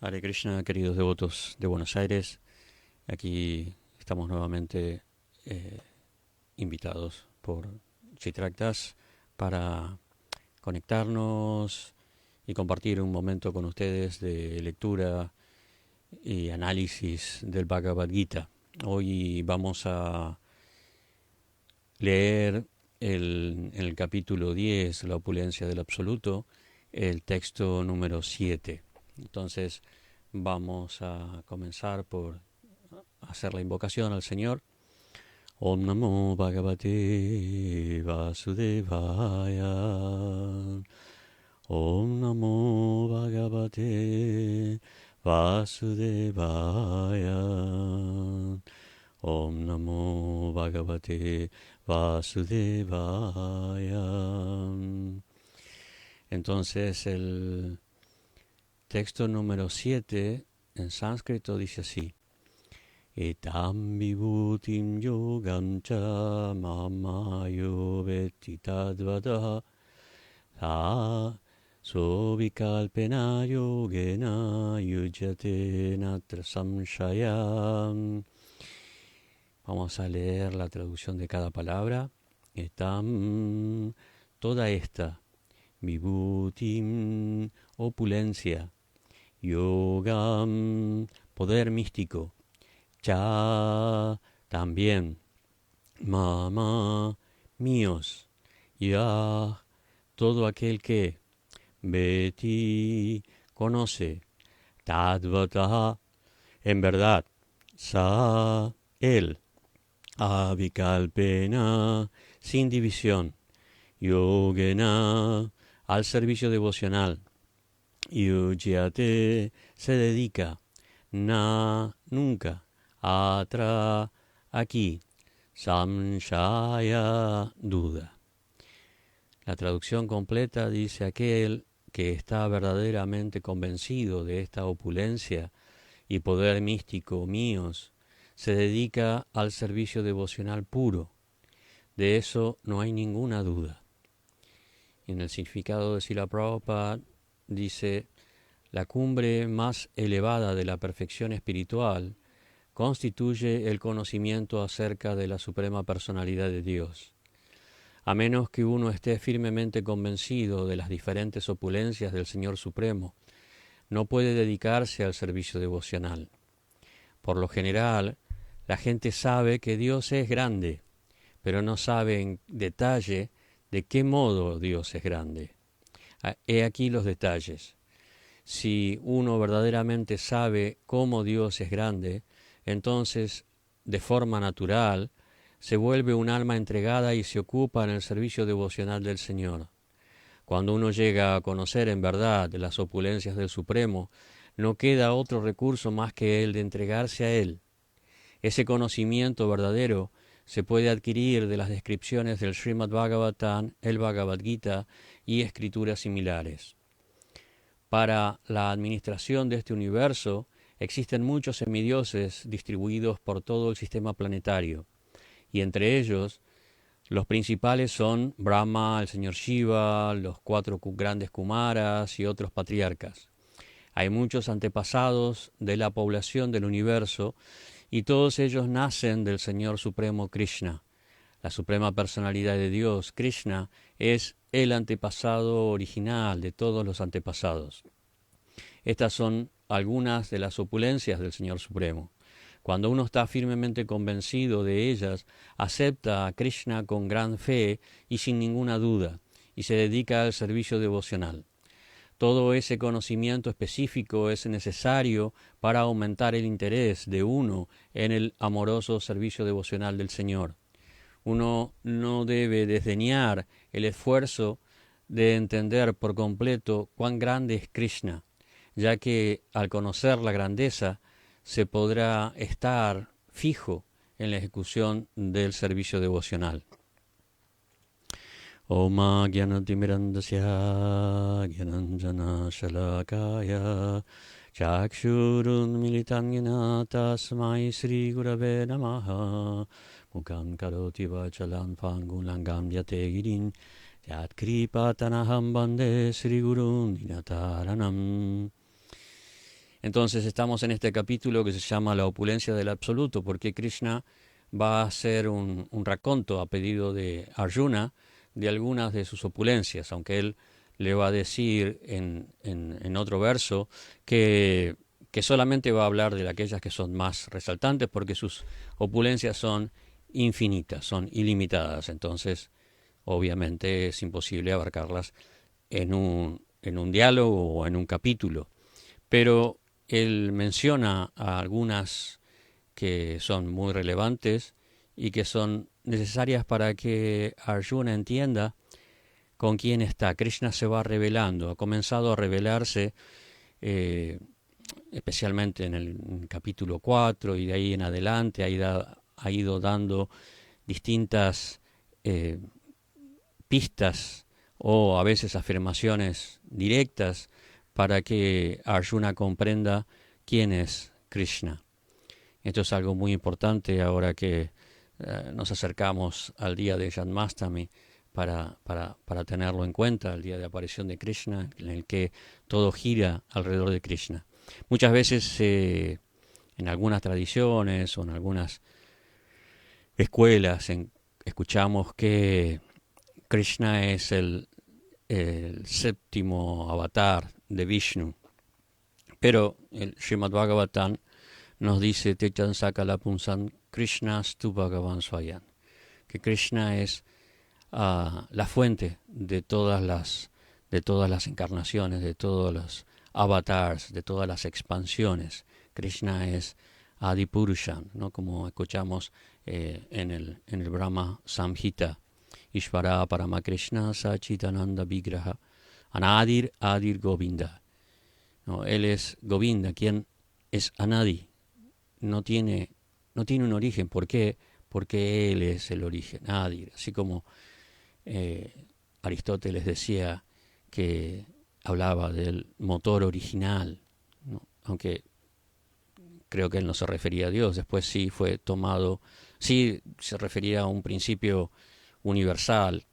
Hare Krishna, queridos devotos de Buenos Aires, aquí estamos nuevamente invitados por Chitrak Das para conectarnos y compartir un momento con ustedes de lectura y análisis del Bhagavad Gita. Hoy vamos a leer en el capítulo 10, La opulencia del absoluto, el texto número 7. Entonces vamos a comenzar por hacer la invocación al Señor. Om Namo Bhagavate Vasudevaya. Om Namo Bhagavate Vasudevaya. Om Namo Bhagavate Vasudevaya. Entonces el texto número 7 en sánscrito dice así: Etam vibhutim yogam cha mamayo veti tadvada tha sovikalpena yogena yujyate natra samshayam. Vamos a leer la traducción de cada palabra. Etam, toda esta, vibhutim, opulencia, yogam, poder místico, cha, también, mama, míos, ya, todo aquel que, beti, conoce, tadvata, en verdad, sa, él, avikalpena, sin división, yogena, al servicio devocional, yujyate, se dedica, na, nunca, atra, aquí, samshaya, duda. La traducción completa dice: aquel que está verdaderamente convencido de esta opulencia y poder místico míos, se dedica al servicio devocional puro. De eso no hay ninguna duda. En el significado de Srila Prabhupada dice: la cumbre más elevada de la perfección espiritual constituye el conocimiento acerca de la Suprema Personalidad de Dios. A menos que uno esté firmemente convencido de las diferentes opulencias del Señor Supremo, no puede dedicarse al servicio devocional. Por lo general, la gente sabe que Dios es grande, pero no sabe en detalle de qué modo Dios es grande. He aquí los detalles. Si uno verdaderamente sabe cómo Dios es grande, entonces, de forma natural, se vuelve un alma entregada y se ocupa en el servicio devocional del Señor. Cuando uno llega a conocer en verdad las opulencias del Supremo, no queda otro recurso más que el de entregarse a Él. Ese conocimiento verdadero se puede adquirir de las descripciones del Srimad Bhagavatam, el Bhagavad Gita y escrituras similares. Para la administración de este universo existen muchos semidioses distribuidos por todo el sistema planetario, y entre ellos los principales son Brahma, el señor Shiva, los 4 grandes Kumaras y otros patriarcas. Hay muchos antepasados de la población del universo y todos ellos nacen del Señor Supremo Krishna. La Suprema Personalidad de Dios, Krishna, es el antepasado original de todos los antepasados. Estas son algunas de las opulencias del Señor Supremo. Cuando uno está firmemente convencido de ellas, acepta a Krishna con gran fe y sin ninguna duda, y se dedica al servicio devocional. Todo ese conocimiento específico es necesario para aumentar el interés de uno en el amoroso servicio devocional del Señor. Uno no debe desdeñar el esfuerzo de entender por completo cuán grande es Krishna, ya que al conocer la grandeza se podrá estar fijo en la ejecución del servicio devocional. Oma Gyanatimirandasya Gyananjana Shalakaya Chakshurun Militanyana Tasmai Sri Gurave Namaha Mukam Karoti Vachalan Pangulangam Yategirin Yat Kripatanaham Bande Sri Gurun Dinataranam. Entonces estamos en este capítulo que se llama La opulencia del absoluto, porque Krishna va a hacer un raconto a pedido de Arjuna de algunas de sus opulencias, aunque él le va a decir en otro verso que solamente va a hablar de aquellas que son más resaltantes, porque sus opulencias son infinitas, son ilimitadas. Entonces, obviamente es imposible abarcarlas en un diálogo o en un capítulo. Pero él menciona a algunas que son muy relevantes y que son necesarias para que Arjuna entienda con quién está. Krishna se va revelando, ha comenzado a revelarse especialmente en el capítulo 4 y de ahí en adelante ha ido dando distintas pistas o a veces afirmaciones directas para que Arjuna comprenda quién es Krishna. Esto es algo muy importante ahora que nos acercamos al día de Janmastami para tenerlo en cuenta, el día de aparición de Krishna, en el que todo gira alrededor de Krishna. Muchas veces en algunas tradiciones o en algunas escuelas escuchamos que Krishna es el séptimo avatar de Vishnu, pero el Srimad Bhagavatam nos dice Techan Sakala Punsan Krishna Stu Bhagavan Swayan, que Krishna es la fuente de todas las encarnaciones, de todos los avatars, de todas las expansiones. Krishna es Adipurushan, ¿no? Como escuchamos en el Brahma Samhita. Ishvara Parama Krishna Sachitananda Vigraha Anadir Adir Govinda. No, él es Govinda, quien es Anadi. No tiene un origen. ¿Por qué? Porque él es el origen, Adir. Así como Aristóteles decía que hablaba del motor original, ¿no? Aunque creo que él no se refería a Dios, después sí fue tomado, sí se refería a un principio universal,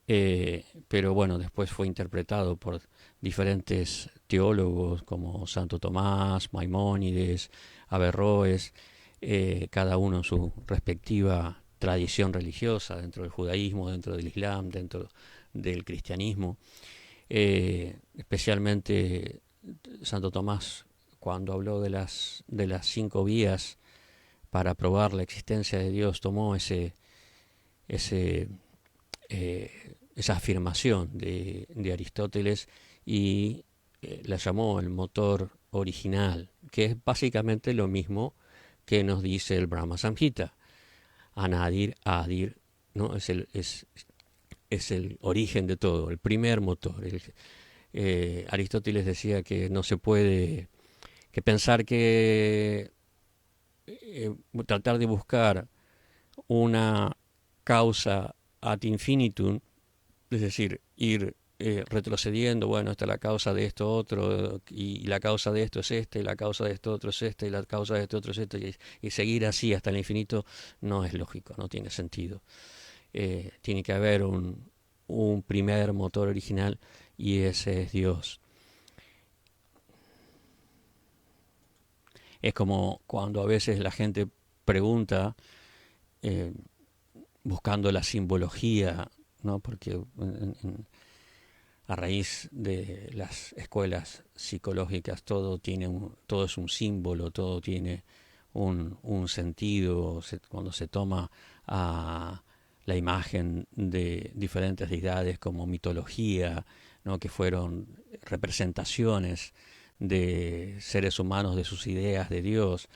pero bueno, después fue interpretado por diferentes teólogos como Santo Tomás, Maimónides, Averroes, cada uno en su respectiva tradición religiosa, dentro del judaísmo, dentro del islam, dentro del cristianismo. Especialmente Santo Tomás, cuando habló de las 5 vías para probar la existencia de Dios, tomó esa afirmación de Aristóteles y la llamó el motor original, que es básicamente lo mismo que nos dice el Brahma Samhita. Anadir, Adir, ¿no? Es el origen de todo, el primer motor. Aristóteles decía que no se puede, que pensar que tratar de buscar una causa ad infinitum, es decir, ir retrocediendo, bueno, esta es la causa de esto otro, y la causa de esto es esta, y la causa de esto otro es esta, y la causa de esto otro es esta, y seguir así hasta el infinito no es lógico, no tiene sentido. Tiene que haber un primer motor original y ese es Dios. Es como cuando a veces la gente pregunta buscando la simbología, ¿no? Porque a raíz de las escuelas psicológicas todo es un símbolo, todo tiene un sentido. Cuando se toma a la imagen de diferentes deidades como mitología, ¿no? Que fueron representaciones de seres humanos, de sus ideas de Dios,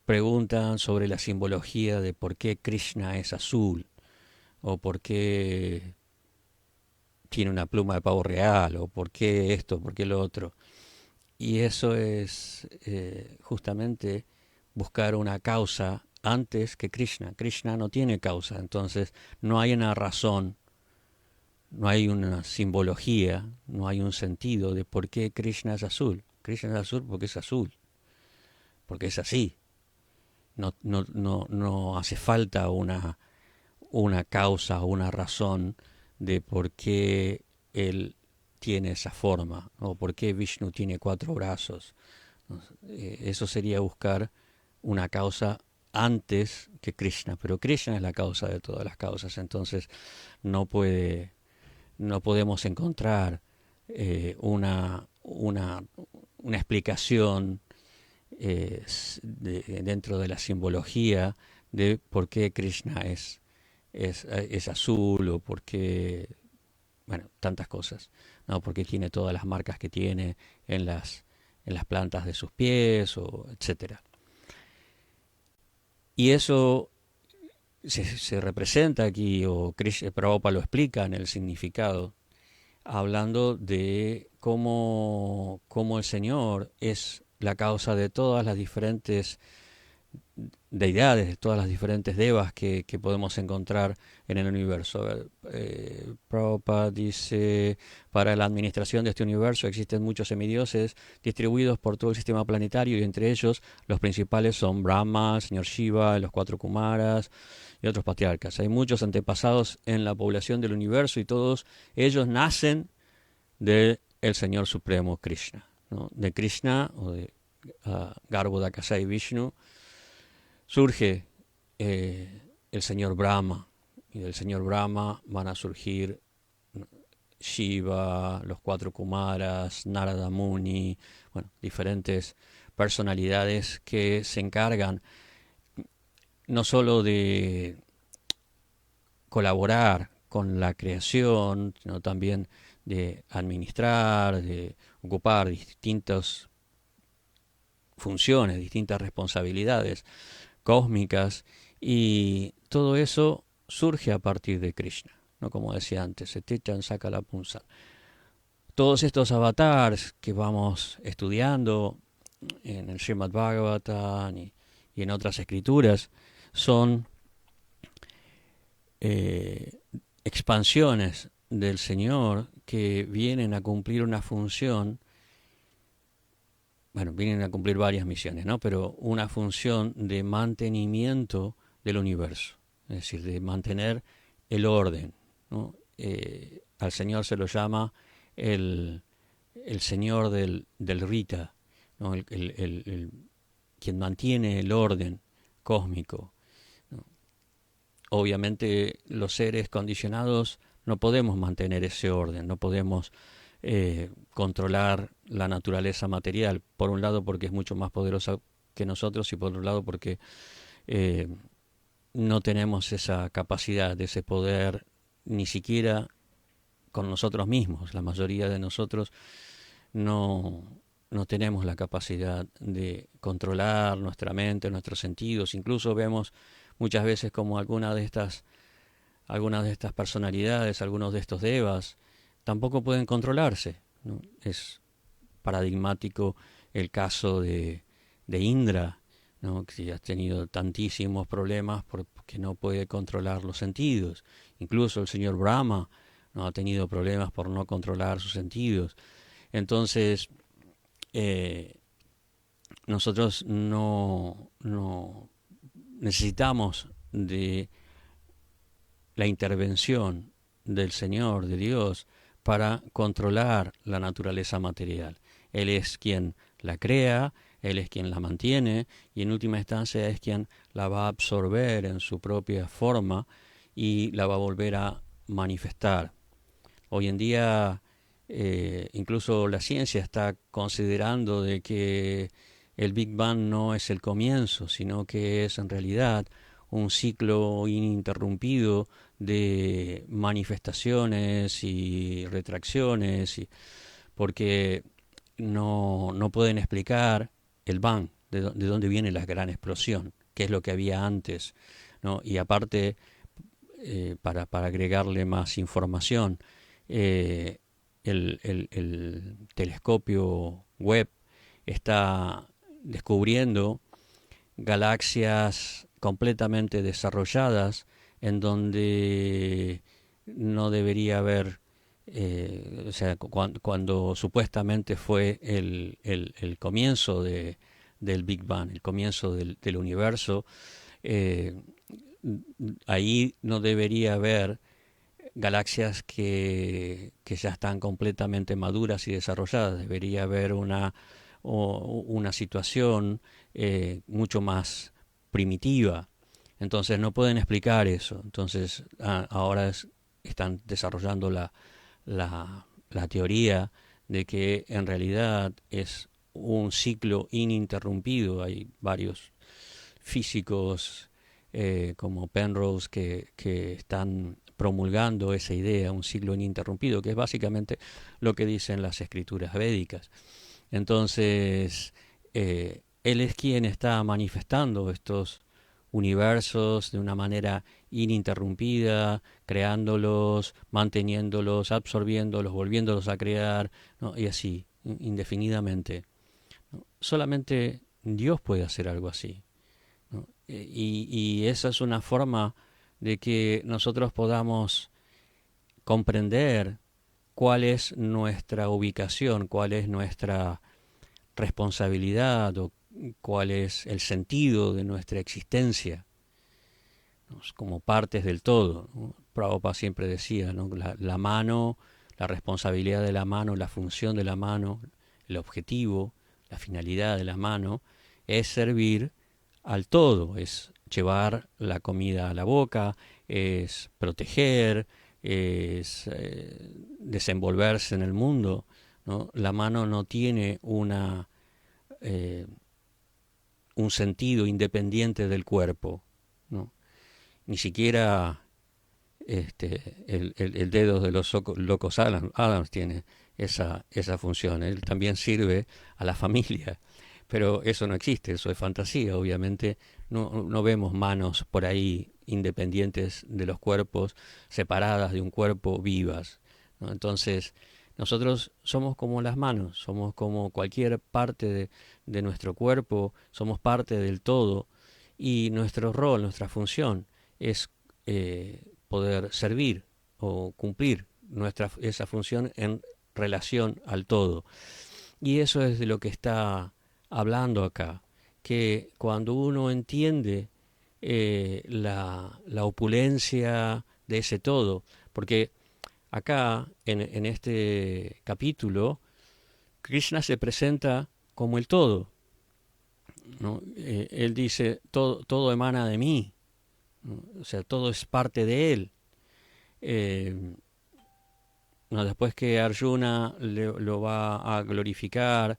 preguntan sobre la simbología de por qué Krishna es azul, o por qué tiene una pluma de pavo real, o por qué esto, por qué lo otro. Y eso es justamente buscar una causa antes que Krishna. Krishna no tiene causa, entonces no hay una razón, no hay una simbología, no hay un sentido de por qué Krishna es azul. Krishna es azul, porque es así. No hace falta una causa o una razón de por qué él tiene esa forma, o por qué Vishnu tiene 4 brazos. ¿No? Eso sería buscar una causa antes que Krishna, pero Krishna es la causa de todas las causas, entonces no podemos encontrar una explicación dentro de la simbología de por qué Krishna es azul o por qué, bueno, tantas cosas, ¿no? Porque tiene todas las marcas que tiene en las plantas de sus pies, o etcétera. Y eso se representa aquí, o Prabhupada lo explica en el significado, hablando de cómo el Señor es la causa de todas las diferentes deidades, de todas las diferentes devas que podemos encontrar en el universo. A ver, Prabhupada dice, para la administración de este universo existen muchos semidioses distribuidos por todo el sistema planetario, y entre ellos los principales son Brahma, el señor Shiva, los 4 Kumaras y otros patriarcas. Hay muchos antepasados en la población del universo y todos ellos nacen del Señor Supremo Krishna, ¿no? De Krishna o de Garbhodakasai Vishnu surge el señor Brahma, y del señor Brahma van a surgir Shiva, los 4 Kumaras, Narada Muni, bueno, diferentes personalidades que se encargan no solo de colaborar con la creación, sino también de administrar, de ocupar distintas funciones, distintas responsabilidades cósmicas, y todo eso surge a partir de Krishna, ¿no? Como decía antes, Setichan Sakala Punsa. Todos estos avatars que vamos estudiando en el Srimad Bhagavatam y en otras escrituras son expansiones del Señor que vienen a cumplir una función. Bueno, vienen a cumplir varias misiones, ¿no? Pero una función de mantenimiento del universo, es decir, de mantener el orden, ¿no? Al Señor se lo llama el Señor del Rita, ¿no? Quien mantiene el orden cósmico, ¿no? Obviamente los seres condicionados no podemos mantener ese orden, no podemos controlar la naturaleza material, por un lado porque es mucho más poderosa que nosotros, y por otro lado porque no tenemos esa capacidad, ese poder, ni siquiera con nosotros mismos. La mayoría de nosotros no tenemos la capacidad de controlar nuestra mente, nuestros sentidos. Incluso vemos muchas veces como algunas de estas personalidades, algunos de estos devas, tampoco pueden controlarse, ¿no? Es paradigmático el caso de Indra, ¿no? Que ha tenido tantísimos problemas porque no puede controlar los sentidos. Incluso el señor Brahma, ¿no? Ha tenido problemas por no controlar sus sentidos. Entonces, nosotros no necesitamos de la intervención del Señor, de Dios, para controlar la naturaleza material. Él es quien la crea, Él es quien la mantiene, y en última instancia es quien la va a absorber en su propia forma y la va a volver a manifestar. Hoy en día incluso la ciencia está considerando de que el Big Bang no es el comienzo, sino que es en realidad un ciclo ininterrumpido de manifestaciones y retracciones, porque no pueden explicar el Bang, de dónde viene la gran explosión, qué es lo que había antes, ¿no? Y aparte, para agregarle más información, el telescopio Webb está descubriendo galaxias completamente desarrolladas en donde no debería haber, o sea, cuando supuestamente fue el comienzo del Big Bang, el comienzo del universo, ahí no debería haber galaxias que ya están completamente maduras y desarrolladas. Debería haber una situación mucho más primitiva. Entonces no pueden explicar eso. Entonces ahora están desarrollando la teoría de que en realidad es un ciclo ininterrumpido. Hay varios físicos como Penrose que están promulgando esa idea, un ciclo ininterrumpido, que es básicamente lo que dicen las escrituras védicas. Entonces, él es quien está manifestando estos universos de una manera ininterrumpida, creándolos, manteniéndolos, absorbiéndolos, volviéndolos a crear, ¿no? Y así, indefinidamente, ¿no? Solamente Dios puede hacer algo así, ¿no? Y esa es una forma de que nosotros podamos comprender cuál es nuestra ubicación, cuál es nuestra responsabilidad o cuál es el sentido de nuestra existencia, ¿no? Como partes del todo, ¿no? Prabhupada siempre decía, ¿no? La mano, la responsabilidad de la mano, la función de la mano, el objetivo, la finalidad de la mano es servir al todo, es llevar la comida a la boca, es proteger, es desenvolverse en el mundo, ¿no? La mano no tiene eh, un sentido independiente del cuerpo, ¿no? Ni siquiera el dedo de los locos Adams tiene esa función. Él también sirve a la familia, pero eso no existe, eso es fantasía. Obviamente no vemos manos por ahí independientes de los cuerpos, separadas de un cuerpo, vivas, ¿no? Entonces, nosotros somos como las manos, somos como cualquier parte de nuestro cuerpo, somos parte del todo, y nuestro rol, nuestra función es poder servir o cumplir esa función en relación al todo. Y eso es de lo que está hablando acá, que cuando uno entiende la opulencia de ese todo, porque acá en este capítulo Krishna se presenta como el todo, ¿no? Él dice, todo emana de mí, ¿no? O sea, todo es parte de él. Eh, no, después que Arjuna lo va a glorificar,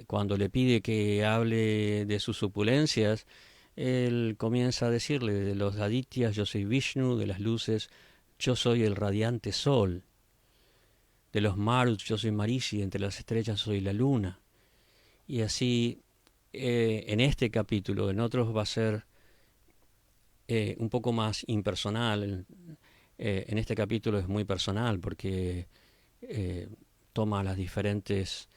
cuando le pide que hable de sus opulencias, él comienza a decirle, de los adityas yo soy Vishnu, de las luces yo soy el radiante sol, de los maruts yo soy Marishi, entre las estrellas soy la luna. Y así, en este capítulo, en otros va a ser un poco más impersonal. En este capítulo es muy personal porque toma las diferentes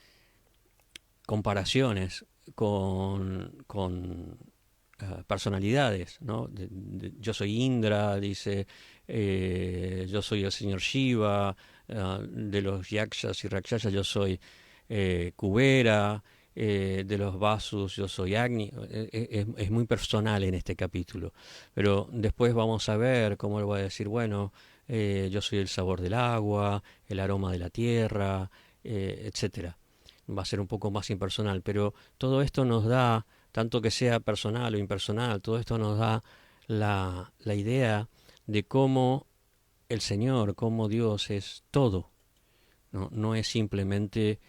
comparaciones con personalidades, ¿no? Yo soy Indra, dice, yo soy el señor Shiva, de los yakshas y rakshasas yo soy Kubera, de los Vasus yo soy Agni. Es muy personal en este capítulo, pero después vamos a ver cómo él va a decir, bueno, yo soy el sabor del agua, el aroma de la tierra, etcétera. Va a ser un poco más impersonal, pero todo esto nos da, tanto que sea personal o impersonal, todo esto nos da la idea de cómo el Señor, cómo Dios es todo, no, no es simplemente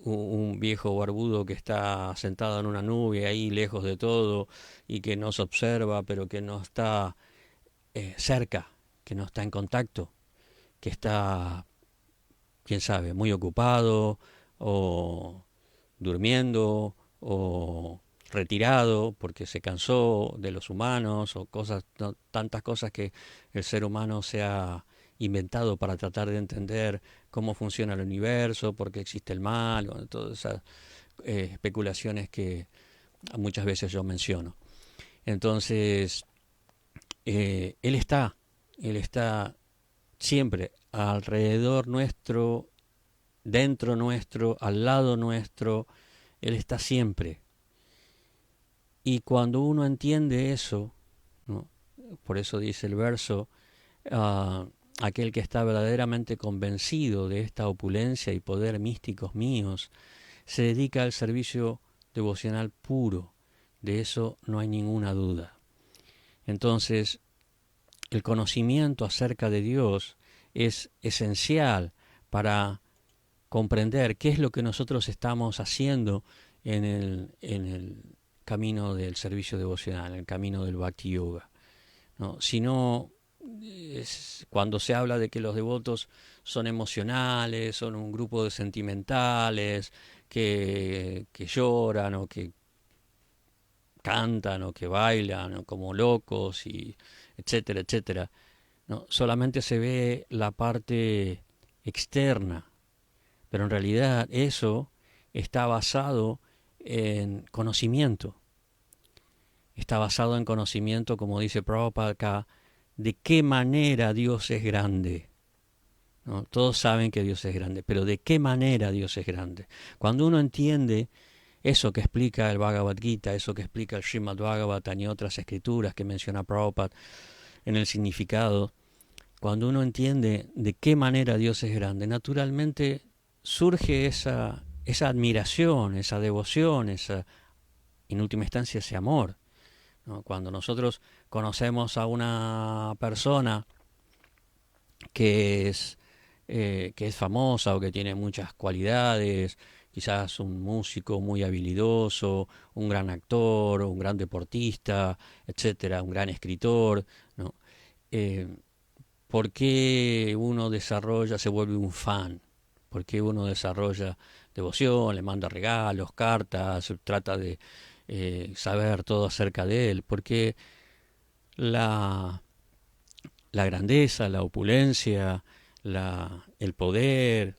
un viejo barbudo que está sentado en una nube ahí lejos de todo y que nos observa, pero que no está cerca, que no está en contacto, que está, quién sabe, muy ocupado o durmiendo o retirado porque se cansó de los humanos o cosas, no, tantas cosas que el ser humano se ha inventado para tratar de entender cómo funciona el universo, por qué existe el mal, bueno, todas esas especulaciones que muchas veces yo menciono. Entonces, él está siempre alrededor nuestro, dentro nuestro, al lado nuestro, Él está siempre. Y cuando uno entiende eso, ¿no? Por eso dice el verso, aquel que está verdaderamente convencido de esta opulencia y poder místicos míos, se dedica al servicio devocional puro. De eso no hay ninguna duda. Entonces, el conocimiento acerca de Dios es esencial para comprender qué es lo que nosotros estamos haciendo en el camino del servicio devocional, en el camino del Bhakti Yoga, ¿no? Si no, cuando se habla de que los devotos son emocionales, son un grupo de sentimentales que lloran o que cantan o que bailan o como locos y etcétera, etcétera, ¿no? Solamente se ve la parte externa, pero en realidad eso está basado en conocimiento. Está basado en conocimiento, como dice Prabhupada acá, de qué manera Dios es grande, ¿no? Todos saben que Dios es grande, pero de qué manera Dios es grande. Cuando uno entiende eso que explica el Bhagavad Gita, eso que explica el Srimad Bhagavatam y otras escrituras que menciona Prabhupada en el significado, cuando uno entiende de qué manera Dios es grande, naturalmente surge esa admiración, esa devoción, en última instancia ese amor, ¿no? Cuando nosotros conocemos a una persona que es famosa o que tiene muchas cualidades, quizás un músico muy habilidoso, un gran actor, un gran deportista, etcétera, un gran escritor, ¿no? Eh, ¿Por qué uno se vuelve un fan? ¿Por qué uno desarrolla devoción, le manda regalos, cartas, trata de saber todo acerca de él? Porque la, la grandeza, la opulencia, el poder,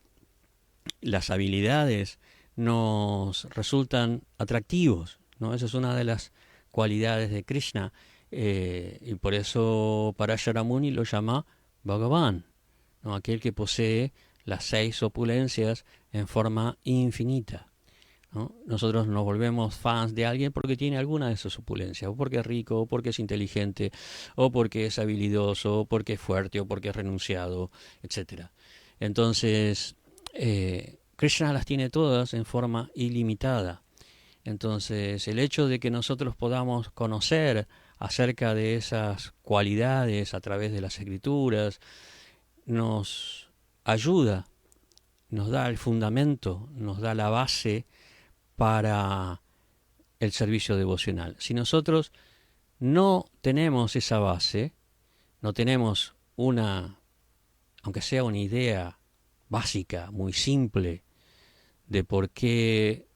las habilidades nos resultan atractivos, ¿no? Esa es una de las cualidades de Krishna, y por eso Parashara Muni lo llama Bhagavan, ¿no? Aquel que posee las 6 opulencias en forma infinita, ¿no? Nosotros nos volvemos fans de alguien porque tiene alguna de esas opulencias, o porque es rico, o porque es inteligente, o porque es habilidoso, o porque es fuerte, o porque es renunciado, etcétera. Entonces, Krishna las tiene todas en forma ilimitada. Entonces, el hecho de que nosotros podamos conocer acerca de esas cualidades a través de las escrituras nos ayuda, nos da el fundamento, nos da la base para el servicio devocional. Si nosotros no tenemos esa base, no tenemos aunque sea una idea básica, muy simple, de por qué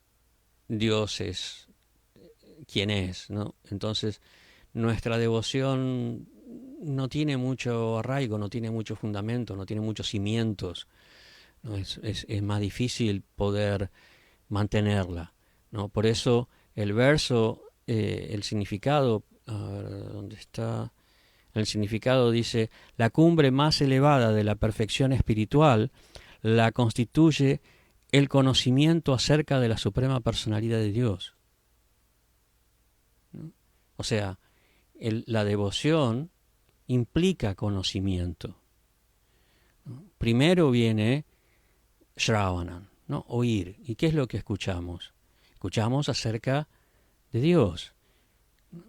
Dios es quien es, ¿no? Entonces, nuestra devoción no tiene mucho arraigo, no tiene mucho fundamento, no tiene muchos cimientos, ¿no? Es más difícil poder mantenerla, ¿no? Por eso el verso, el significado, a ver, ¿dónde está? El significado dice: la cumbre más elevada de la perfección espiritual la constituye el conocimiento acerca de la suprema personalidad de Dios, ¿no? O sea, la devoción implica conocimiento, ¿no? Primero viene Shravanam, ¿no? Oír. ¿Y qué es lo que escuchamos? Escuchamos acerca de Dios.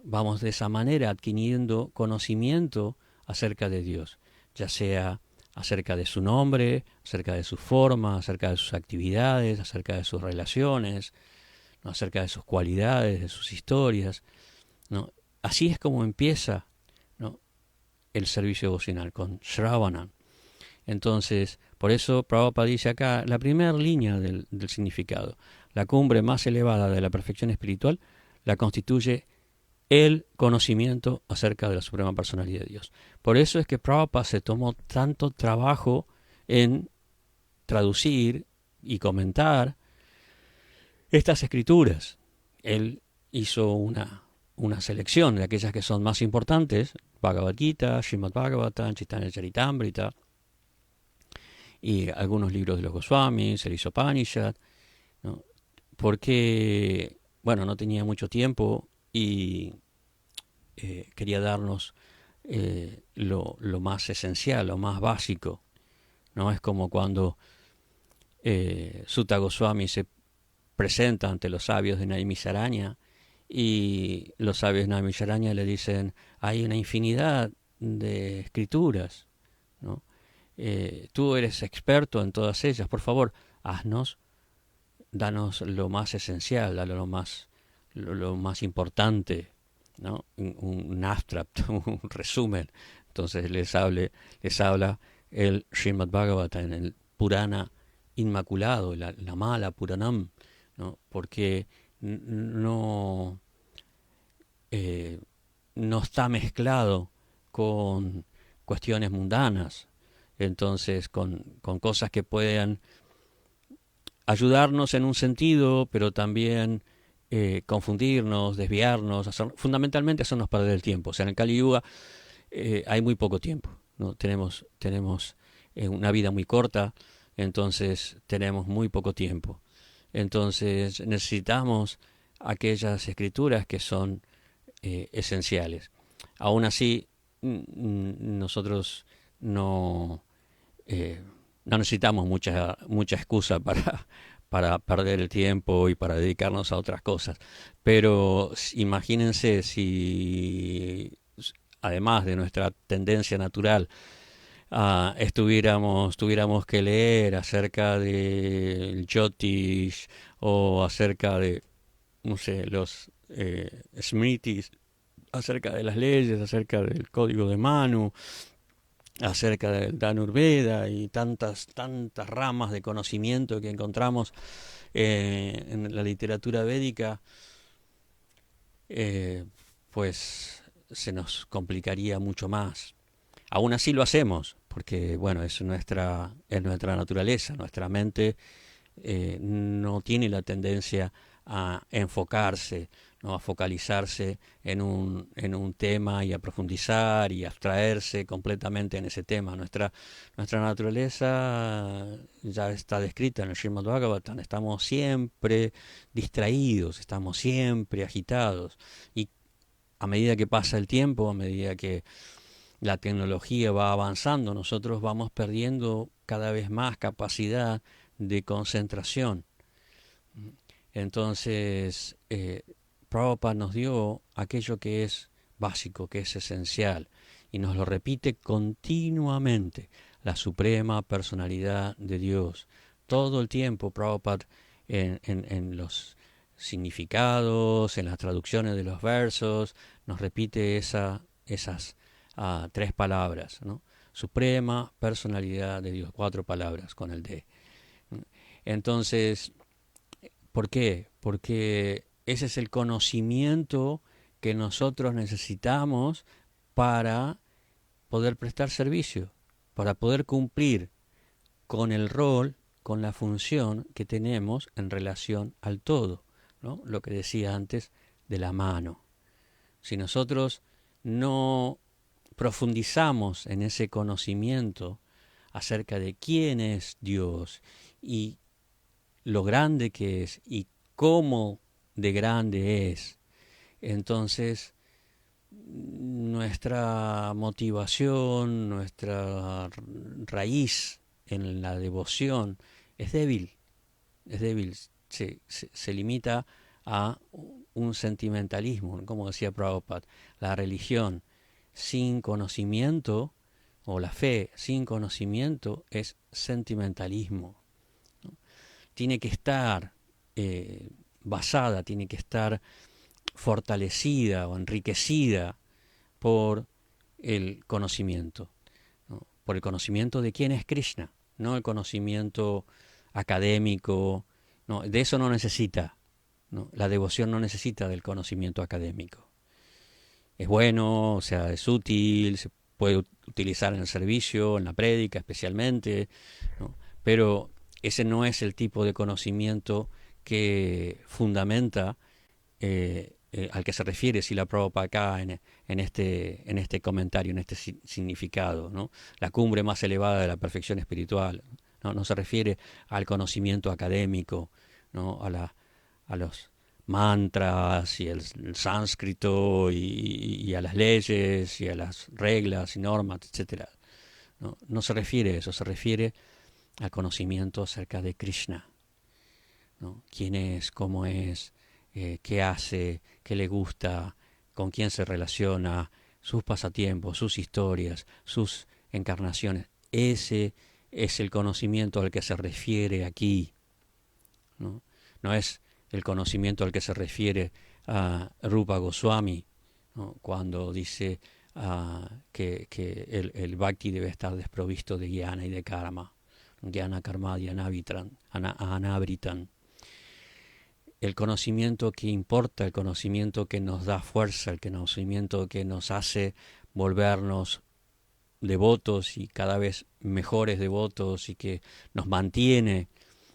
Vamos de esa manera adquiriendo conocimiento acerca de Dios, ya sea acerca de su nombre, acerca de su forma, acerca de sus actividades, acerca de sus relaciones, ¿no? Acerca de sus cualidades, de sus historias, ¿no? Así es como empieza, ¿no?, el servicio devocional, con Shravanam. Entonces, por eso Prabhupada dice acá, la primera línea del significado: la cumbre más elevada de la perfección espiritual la constituye el conocimiento acerca de la suprema personalidad de Dios. Por eso es que Prabhupada se tomó tanto trabajo en traducir y comentar estas escrituras. Él hizo una selección de aquellas que son más importantes: Bhagavad Gita, Srimad Bhagavatam, Chaitanya Charitamrita, y algunos libros de los Goswamis, el Upanishad, ¿no? Porque, bueno, no tenía mucho tiempo y quería darnos lo más esencial, lo más básico. No es como cuando Sutta Goswami se presenta ante los sabios de Naimisharanya y los sabios de Naimisharanya le dicen, hay una infinidad de escrituras, ¿no? Tú eres experto en todas ellas, por favor, danos lo más esencial, lo más importante, ¿no? Un abstract, un resumen. Entonces les habla el Srimad Bhagavata en el Purana Inmaculado, la mala Puranam, ¿no? Porque no, no está mezclado con cuestiones mundanas, entonces con cosas que puedan ayudarnos en un sentido, pero también confundirnos, desviarnos, fundamentalmente hacernos perder el tiempo. O sea, en el Kali Yuga hay muy poco tiempo, ¿no? Tenemos una vida muy corta, entonces tenemos muy poco tiempo. Entonces necesitamos aquellas escrituras que son esenciales. Aún así, nosotros no, no necesitamos mucha excusa para perder el tiempo y para dedicarnos a otras cosas. Pero imagínense si, además de nuestra tendencia natural, tuviéramos que leer acerca del Jyotish o acerca de, no sé, los Smritis, acerca de las leyes, acerca del código de Manu, acerca del Dhanurveda y tantas ramas de conocimiento que encontramos en la literatura védica, pues se nos complicaría mucho más. Aún así lo hacemos, porque bueno, es nuestra naturaleza. Nuestra mente no tiene la tendencia a enfocarse, ¿no? A focalizarse en un tema y a profundizar y a abstraerse completamente en ese tema. Nuestra naturaleza ya está descrita en el Srimad Bhagavatam. Estamos siempre distraídos, estamos siempre agitados. Y a medida que pasa el tiempo, a medida que la tecnología va avanzando, nosotros vamos perdiendo cada vez más capacidad de concentración. Entonces, Prabhupada nos dio aquello que es básico, que es esencial, y nos lo repite continuamente, la suprema personalidad de Dios. Todo el tiempo Prabhupada en los significados, en las traducciones de los versos, nos repite esas tres palabras, ¿no? Suprema personalidad de Dios, 4 palabras con el D. Entonces, ¿por qué? Porque ese es el conocimiento que nosotros necesitamos para poder prestar servicio, para poder cumplir con el rol, con la función que tenemos en relación al todo, ¿no? Lo que decía antes de la mano. Si nosotros no profundizamos en ese conocimiento acerca de quién es Dios y lo grande que es y cómo de grande es, entonces nuestra motivación, nuestra raíz en la devoción es débil, se limita a un sentimentalismo, como decía Prabhupada, la religión sin conocimiento o la fe sin conocimiento es sentimentalismo. Tiene que estar basada, tiene que estar fortalecida o enriquecida por el conocimiento, ¿no? Por el conocimiento de quién es Krishna, no el conocimiento académico, no, de eso no necesita, ¿no? La devoción no necesita del conocimiento académico. Es bueno, o sea, es útil, se puede utilizar en el servicio, en la prédica especialmente, ¿no? Pero ese no es el tipo de conocimiento que fundamenta al que se refiere Srila Prabhupada acá en este comentario, en este significado, ¿no? La cumbre más elevada de la perfección espiritual. No se refiere al conocimiento académico, ¿no? A los mantras y el sánscrito y a las leyes y a las reglas y normas, etcétera. No, no se refiere a eso, se refiere al conocimiento acerca de Krishna, ¿no? Quién es, cómo es, qué hace, qué le gusta, con quién se relaciona, sus pasatiempos, sus historias, sus encarnaciones. Ese es el conocimiento al que se refiere aquí, ¿no? No es el conocimiento al que se refiere a Rupa Goswami, ¿no? Cuando dice que el bhakti debe estar desprovisto de jnana y de karma. Jnana karma y anavritan. El conocimiento que importa, el conocimiento que nos da fuerza, el conocimiento que nos hace volvernos devotos y cada vez mejores devotos y que nos mantiene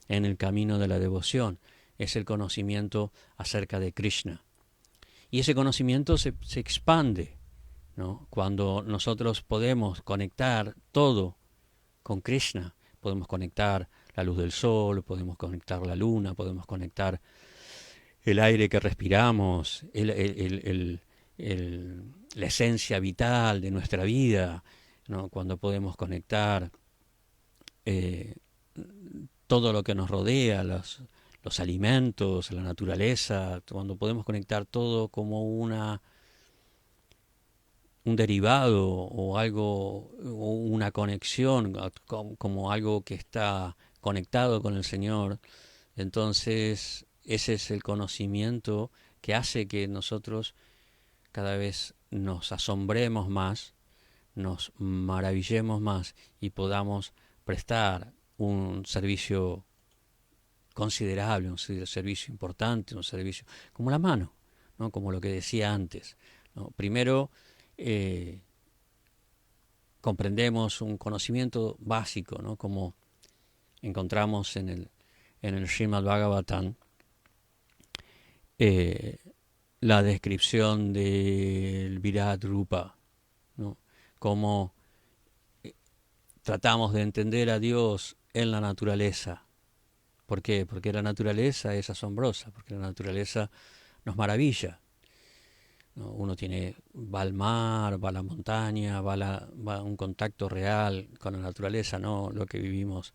en el camino de la devoción, es el conocimiento acerca de Krishna. Y ese conocimiento se expande, ¿no? Cuando nosotros podemos conectar todo con Krishna, podemos conectar la luz del sol, podemos conectar la luna, podemos conectar el aire que respiramos, la esencia vital de nuestra vida, ¿no? Cuando podemos conectar todo lo que nos rodea, los alimentos, la naturaleza, cuando podemos conectar todo como un derivado o algo, o una conexión, como algo que está conectado con el Señor, entonces ese es el conocimiento que hace que nosotros cada vez nos asombremos más, nos maravillemos más y podamos prestar un servicio considerable, un servicio importante, un servicio como la mano, ¿no? Como lo que decía antes, ¿no? Primero comprendemos un conocimiento básico, ¿no? Como encontramos en el Srimad Bhagavatam, la descripción del Virat Rupa, ¿no? Cómo tratamos de entender a Dios en la naturaleza. ¿Por qué? Porque la naturaleza es asombrosa, porque la naturaleza nos maravilla, ¿no? Uno va al mar, va a la montaña, va a un contacto real con la naturaleza, no lo que vivimos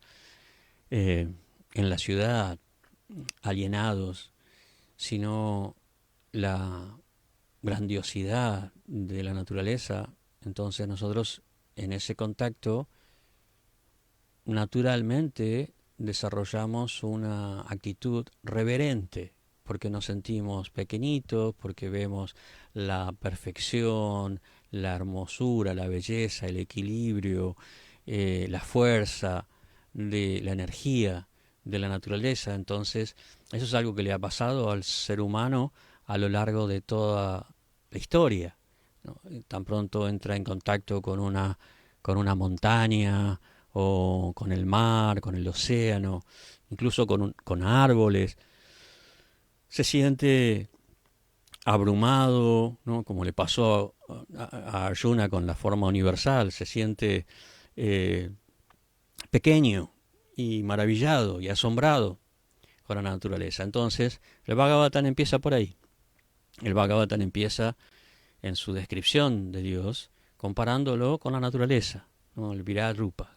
en la ciudad, alienados, sino la grandiosidad de la naturaleza. Entonces nosotros en ese contacto naturalmente desarrollamos una actitud reverente, porque nos sentimos pequeñitos, porque vemos la perfección, la hermosura, la belleza, el equilibrio, la fuerza, de la energía de la naturaleza. Entonces, eso es algo que le ha pasado al ser humano a lo largo de toda la historia, ¿no? Tan pronto entra en contacto con una montaña, o con el mar, con el océano, incluso con árboles, se siente abrumado, ¿no? Como le pasó a Arjuna con la forma universal, se siente pequeño y maravillado y asombrado con la naturaleza. Entonces, el Bhagavatam empieza por ahí. El Bhagavatam empieza en su descripción de Dios, comparándolo con la naturaleza, ¿no? El Virat Rupa.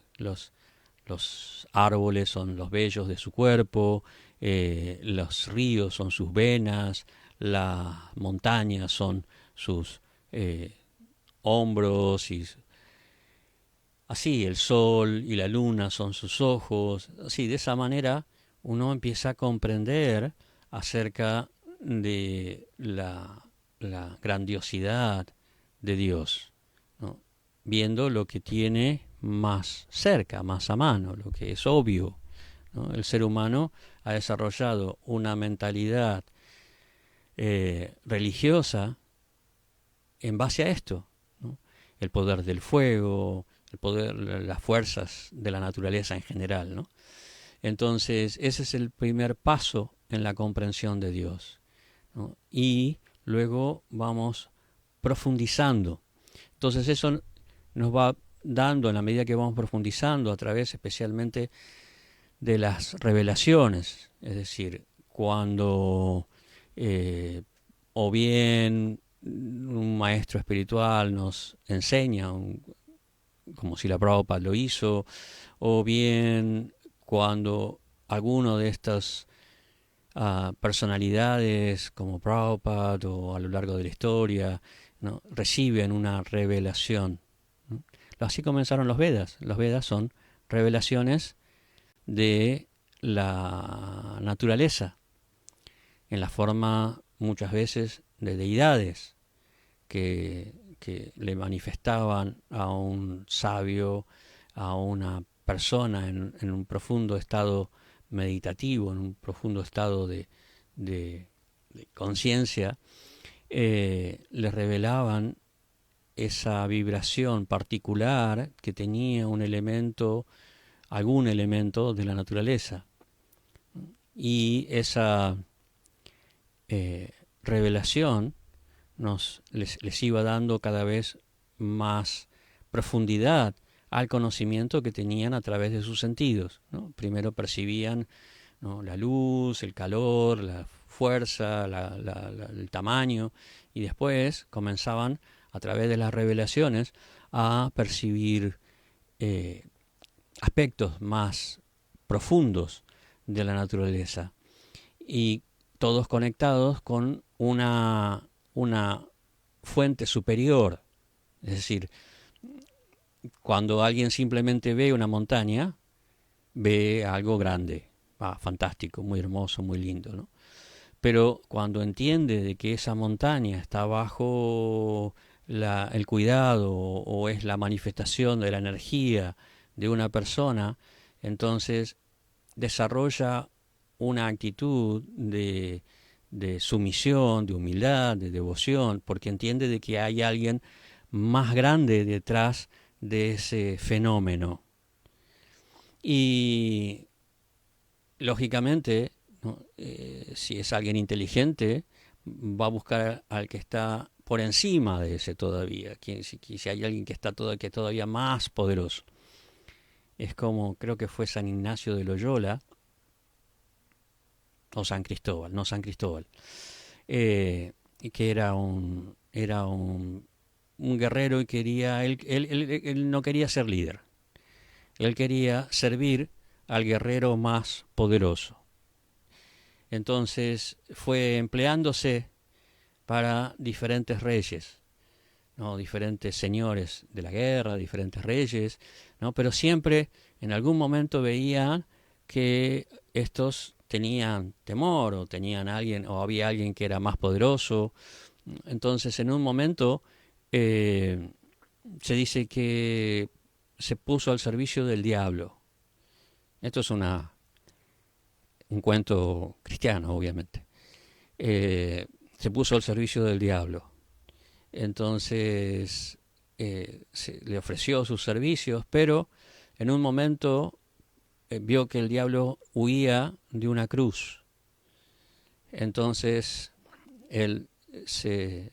Los árboles son los vellos de su cuerpo, los ríos son sus venas, las montañas son sus hombros, y así el sol y la luna son sus ojos. Así, de esa manera uno empieza a comprender acerca de la grandiosidad de Dios, ¿no? Viendo lo que tiene más cerca, más a mano, lo que es obvio, ¿no? El ser humano ha desarrollado una mentalidad religiosa en base a esto, ¿no? El poder del fuego, el poder, las fuerzas de la naturaleza en general, ¿no? Entonces, ese es el primer paso en la comprensión de Dios, ¿no? Y luego vamos profundizando. Entonces, eso nos va dando, en la medida que vamos profundizando, a través especialmente de las revelaciones. Es decir, cuando o bien un maestro espiritual nos enseña, como si la Prabhupada lo hizo, o bien cuando alguno de estas personalidades como Prabhupada o a lo largo de la historia, ¿no?, reciben una revelación, ¿no? Así comenzaron los Vedas. Los Vedas son revelaciones de la naturaleza, en la forma muchas veces de deidades que le manifestaban a un sabio, a una persona en un profundo estado meditativo, en un profundo estado de conciencia, le revelaban esa vibración particular que tenía un elemento, algún elemento de la naturaleza. Y esa revelación les iba dando cada vez más profundidad al conocimiento que tenían a través de sus sentidos, ¿no? Primero percibían, ¿no?, la luz, el calor, la fuerza, el tamaño, y después comenzaban a través de las revelaciones a percibir aspectos más profundos de la naturaleza, y todos conectados con una fuente superior. Es decir, cuando alguien simplemente ve una montaña, ve algo grande, fantástico, muy hermoso, muy lindo, ¿no? Pero cuando entiende de que esa montaña está bajo el cuidado o es la manifestación de la energía de una persona, entonces desarrolla una actitud de sumisión, de humildad, de devoción, porque entiende de que hay alguien más grande detrás de ese fenómeno. Y lógicamente, ¿no?, si es alguien inteligente, va a buscar al que está por encima de ese todavía, si hay alguien que está que todavía más poderoso. Es como, creo que fue San Ignacio de Loyola, o San Cristóbal, no San Cristóbal, que era un guerrero y él no quería ser líder, él quería servir al guerrero más poderoso. Entonces fue empleándose para diferentes reyes, ¿no?, diferentes señores de la guerra, diferentes reyes, ¿no?, pero siempre en algún momento veían que estos tenían temor o tenían alguien o había alguien que era más poderoso. Entonces en un momento se dice que se puso al servicio del diablo. Esto es un cuento cristiano, obviamente. Se puso al servicio del diablo. Entonces le ofreció sus servicios, pero en un momento vio que el diablo huía de una cruz. Entonces él se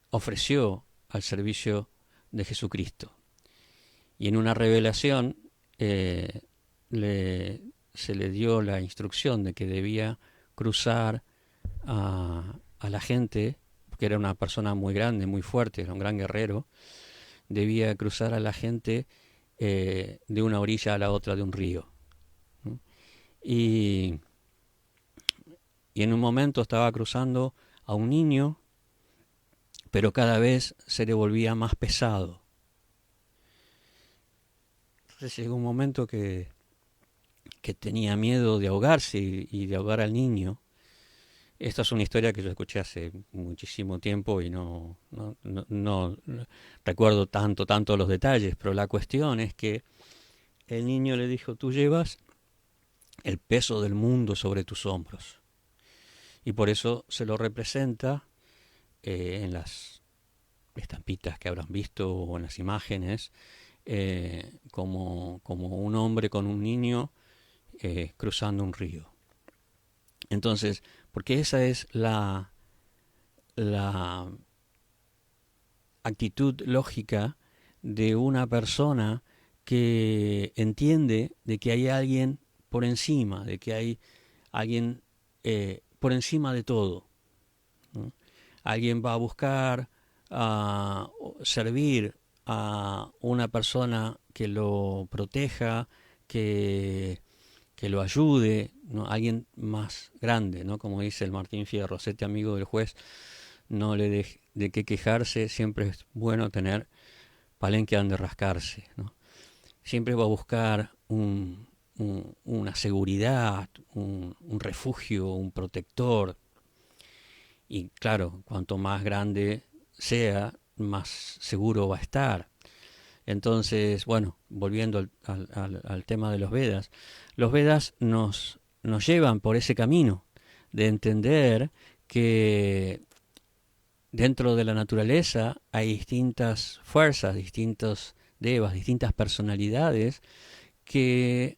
ofreció al servicio de Jesucristo. Y en una revelación se le dio la instrucción de que debía cruzar a la gente, porque era una persona muy grande, muy fuerte, era un gran guerrero, debía cruzar a la gente de una orilla a la otra de un río. Y en un momento estaba cruzando a un niño, pero cada vez se le volvía más pesado. Entonces llegó un momento que tenía miedo de ahogarse y de ahogar al niño. Esta es una historia que yo escuché hace muchísimo tiempo y no recuerdo tanto los detalles, pero la cuestión es que el niño le dijo: tú llevas el peso del mundo sobre tus hombros. Y por eso se lo representa en las estampitas que habrán visto o en las imágenes, como un hombre con un niño cruzando un río. Entonces, porque esa es la actitud lógica de una persona que entiende de que hay alguien por encima, de que hay alguien por encima de todo. alguien va a buscar servir a una persona que lo proteja, que, que lo ayude, ¿no? Alguien más grande, ¿no? Como dice el Martín Fierro, sete amigo del juez, no le de qué quejarse, siempre es bueno tener palenque donde rascarse, ¿no? Siempre va a buscar una seguridad, un refugio, un protector. Y claro, cuanto más grande sea, más seguro va a estar. Entonces, bueno, volviendo al tema de los Vedas nos llevan por ese camino de entender que dentro de la naturaleza hay distintas fuerzas, distintos devas, distintas personalidades que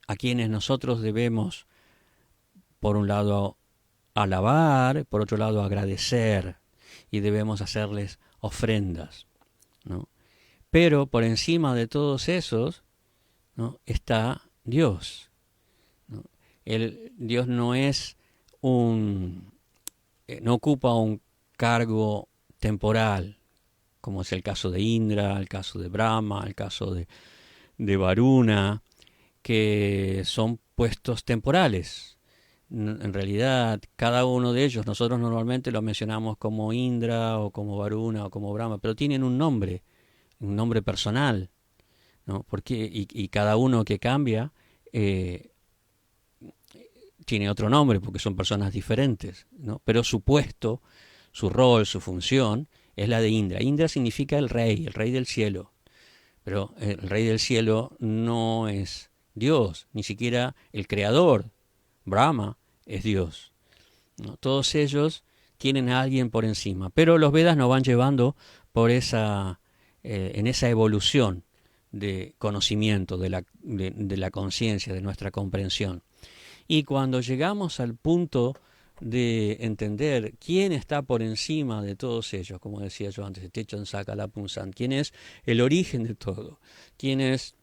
a quienes nosotros debemos, por un lado, alabar, por otro lado, agradecer, y debemos hacerles ofrendas, ¿no? Pero por encima de todos esos, ¿no?, está Dios, ¿no? Dios no es no ocupa un cargo temporal, como es el caso de Indra, el caso de Brahma, el caso de Varuna, que son puestos temporales. En realidad, cada uno de ellos, nosotros normalmente lo mencionamos como Indra o como Varuna o como Brahma, pero tienen un nombre personal, ¿no? Porque, y cada uno que cambia tiene otro nombre porque son personas diferentes, ¿no? Pero su puesto, su rol, su función es la de Indra. Indra significa el rey del cielo. Pero el rey del cielo no es Dios, ni siquiera el creador. Brahma es Dios, ¿no? Todos ellos tienen a alguien por encima. Pero los Vedas nos van llevando por en esa evolución de conocimiento, de la conciencia, de nuestra comprensión. Y cuando llegamos al punto de entender quién está por encima de todos ellos, como decía yo antes, Techon Sakala Punsan, quién es el origen de todo, quién es,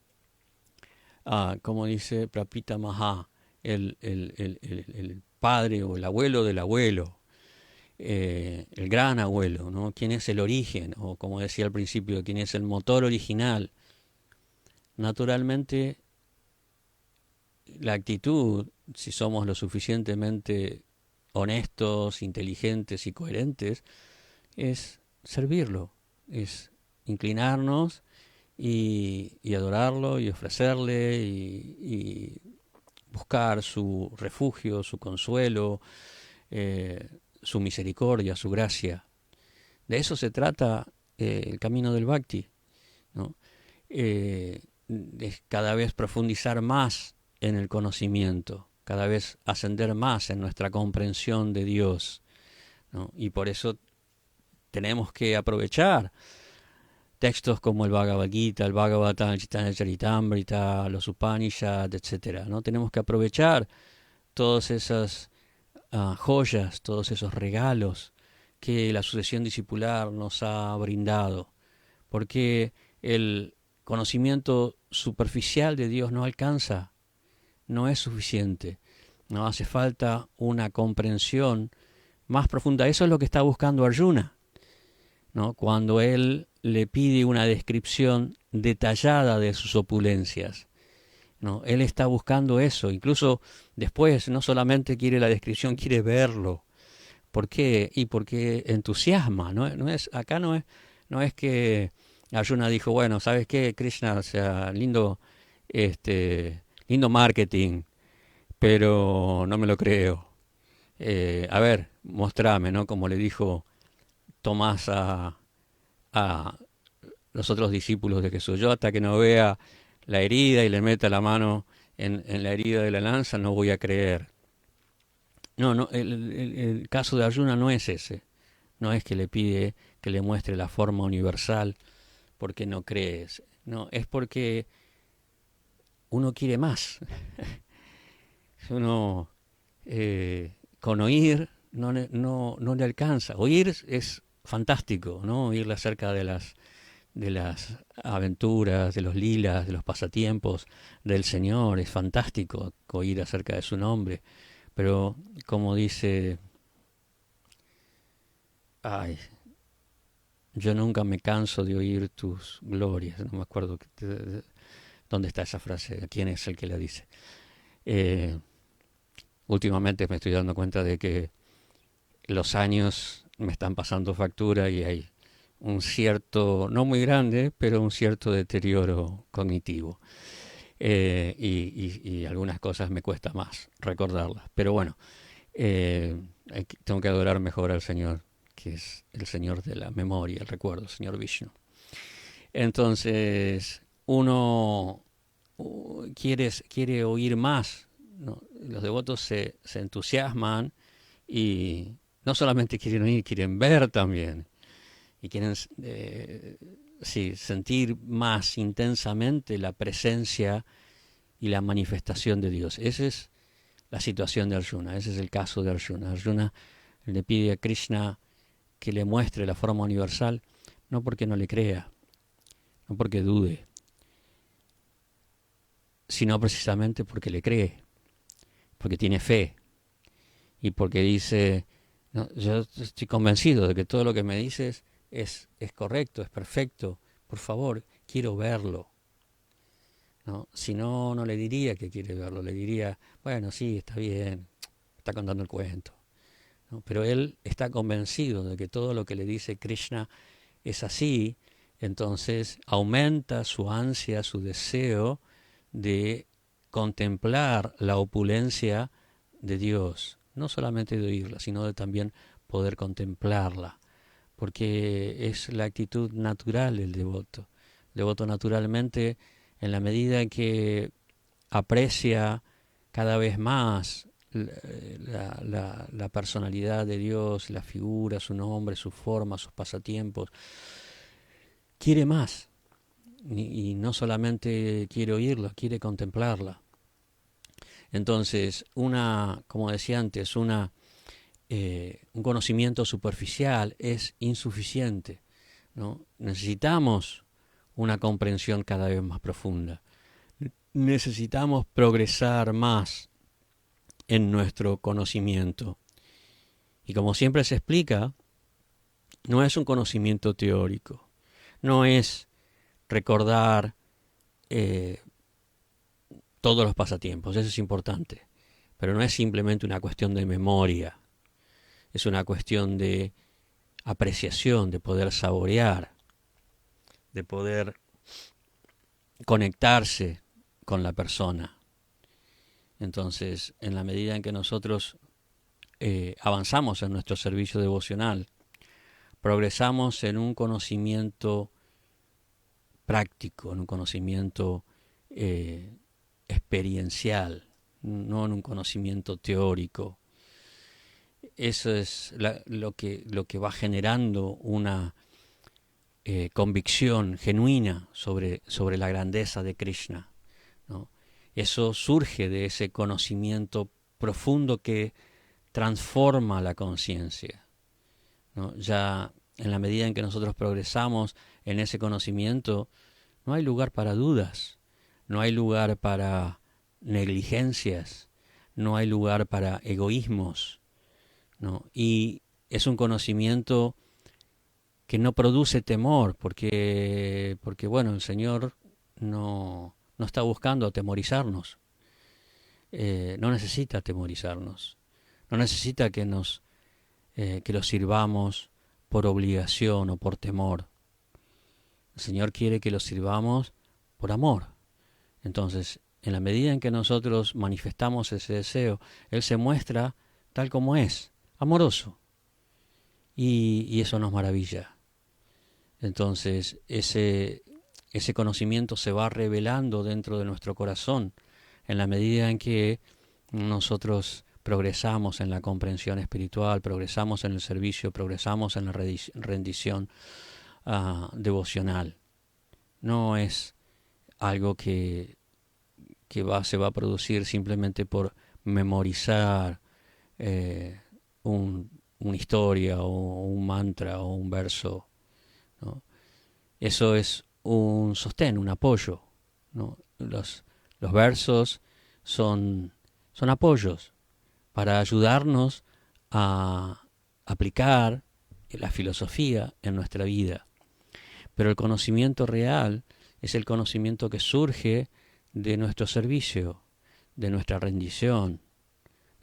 como dice Prapita Maha, el padre o el abuelo del abuelo, el gran abuelo, ¿no? Quién es el origen, o como decía al principio, quién es el motor original. Naturalmente, la actitud, si somos lo suficientemente honestos, inteligentes y coherentes, es servirlo, es inclinarnos y adorarlo y ofrecerle y buscar su refugio, su consuelo, su misericordia, su gracia. De eso se trata el camino del Bhakti, ¿no? Es cada vez profundizar más en el conocimiento, cada vez ascender más en nuestra comprensión de Dios, ¿no? Y por eso tenemos que aprovechar textos como el Bhagavad Gita, el Bhagavatam, el Chaitanya Charitamrita, los Upanishads, etc., ¿no? Tenemos que aprovechar todas esas joyas, todos esos regalos que la sucesión discipular nos ha brindado, porque el conocimiento superficial de Dios no alcanza, no es suficiente, no hace falta una comprensión más profunda. Eso es lo que está buscando Arjuna, ¿no? Cuando él le pide una descripción detallada de sus opulencias, ¿no? Él está buscando eso, incluso después no solamente quiere la descripción, quiere verlo. ¿Por qué? Y porque entusiasma, ¿no? Acá no es que Arjuna dijo, bueno, ¿sabes qué, Krishna? O sea, lindo marketing, pero no me lo creo. A ver, mostrame, ¿no? Como le dijo Tomás a los otros discípulos de Jesús. Yo hasta que no vea la herida y le meta la mano en la herida de la lanza, no voy a creer. No, el caso de Arjuna no es ese. No es que le pide que le muestre la forma universal porque no crees. No, es porque uno quiere más. Uno con oír no le alcanza. Oír es fantástico, ¿no? Oírle acerca de las aventuras, de los lilas, de los pasatiempos del Señor. Es fantástico oír acerca de su nombre. Pero como dice Ay, yo nunca me canso de oír tus glorias. No me acuerdo dónde está esa frase, quién es el que la dice. Eh, Últimamente me estoy dando cuenta de que los años me están pasando factura y hay un cierto, no muy grande, pero un cierto deterioro cognitivo. Y algunas cosas me cuesta más recordarlas. Pero bueno, tengo que adorar mejor al Señor, que es el Señor de la memoria, el recuerdo, el Señor Vishnu. Entonces, uno quiere oír más, ¿no? Los devotos se entusiasman y no solamente quieren oír, quieren ver también. Y quieren sí, sentir más intensamente la presencia y la manifestación de Dios. Esa es la situación de Arjuna, ese es el caso de Arjuna. Arjuna le pide a Krishna que le muestre la forma universal, no porque no le crea, no porque dude, sino precisamente porque le cree, porque tiene fe y porque dice, no, yo estoy convencido de que todo lo que me dices es correcto, es perfecto, por favor, quiero verlo. ¿No? Si no, no le diría que quiere verlo, le diría, bueno, sí, está bien, está contando el cuento. ¿No? Pero él está convencido de que todo lo que le dice Krishna es así, entonces aumenta su ansia, su deseo de contemplar la opulencia de Dios, no solamente de oírla, sino de también poder contemplarla, porque es la actitud natural del devoto. El devoto naturalmente, en la medida en que aprecia cada vez más la personalidad de Dios, la figura, su nombre, su forma, sus pasatiempos, quiere más. Y no solamente quiere oírla, quiere contemplarla. Entonces, como decía antes, un conocimiento superficial es insuficiente, ¿no? Necesitamos una comprensión cada vez más profunda. Necesitamos progresar más en nuestro conocimiento. Y como siempre se explica, no es un conocimiento teórico, no es recordar todos los pasatiempos, eso es importante, pero no es simplemente una cuestión de memoria, es una cuestión de apreciación, de poder saborear, de poder conectarse con la persona. Entonces, en la medida en que nosotros avanzamos en nuestro servicio devocional, progresamos en un conocimiento práctico, en un conocimiento experiencial, no en un conocimiento teórico. Eso es lo que va generando una convicción genuina sobre la grandeza de Krishna, ¿no? Eso surge de ese conocimiento profundo que transforma la conciencia, ¿no? Ya en la medida en que nosotros progresamos en ese conocimiento, no hay lugar para dudas, no hay lugar para negligencias, no hay lugar para egoísmos, ¿no? Y es un conocimiento que no produce temor, porque bueno, el Señor no está buscando atemorizarnos, no necesita atemorizarnos, no necesita que lo sirvamos por obligación o por temor. El Señor quiere que lo sirvamos por amor. Entonces, en la medida en que nosotros manifestamos ese deseo, Él se muestra tal como es, amoroso. Y eso nos maravilla. Entonces, ese conocimiento se va revelando dentro de nuestro corazón en la medida en que nosotros progresamos en la comprensión espiritual, progresamos en el servicio, progresamos en la rendición devocional. No es algo que se va a producir simplemente por memorizar una historia o un mantra o un verso, ¿no? Eso es un sostén, un apoyo, ¿no? Los versos son apoyos para ayudarnos a aplicar la filosofía en nuestra vida. Pero el conocimiento real es el conocimiento que surge de nuestro servicio, de nuestra rendición.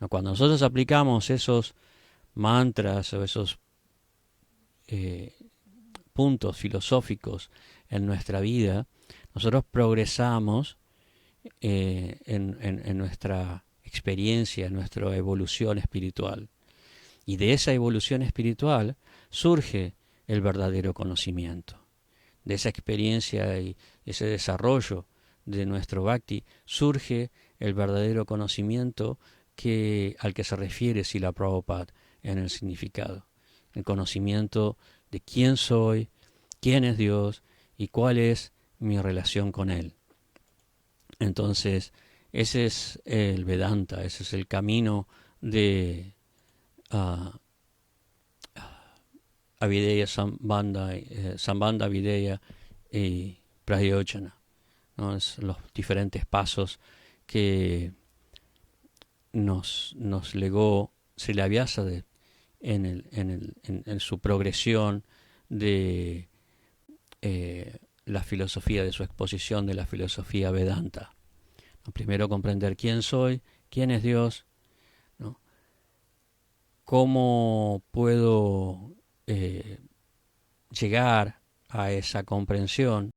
Cuando nosotros aplicamos esos mantras o esos puntos filosóficos en nuestra vida, nosotros progresamos en nuestra experiencia, en nuestra evolución espiritual. Y de esa evolución espiritual surge el verdadero conocimiento. De esa experiencia y ese desarrollo de nuestro bhakti surge el verdadero conocimiento al que se refiere Srila Prabhupada en el significado. El conocimiento de quién soy, quién es Dios y cuál es mi relación con Él. Entonces, ese es el Vedanta, ese es el camino de Avideya Sambandha, Videya y Prayojana, ¿no? Es los diferentes pasos que nos legó Srila Vyasadeva en su progresión de la filosofía, de su exposición de la filosofía Vedanta. Primero comprender quién soy, quién es Dios, ¿no? Cómo puedo llegar a esa comprensión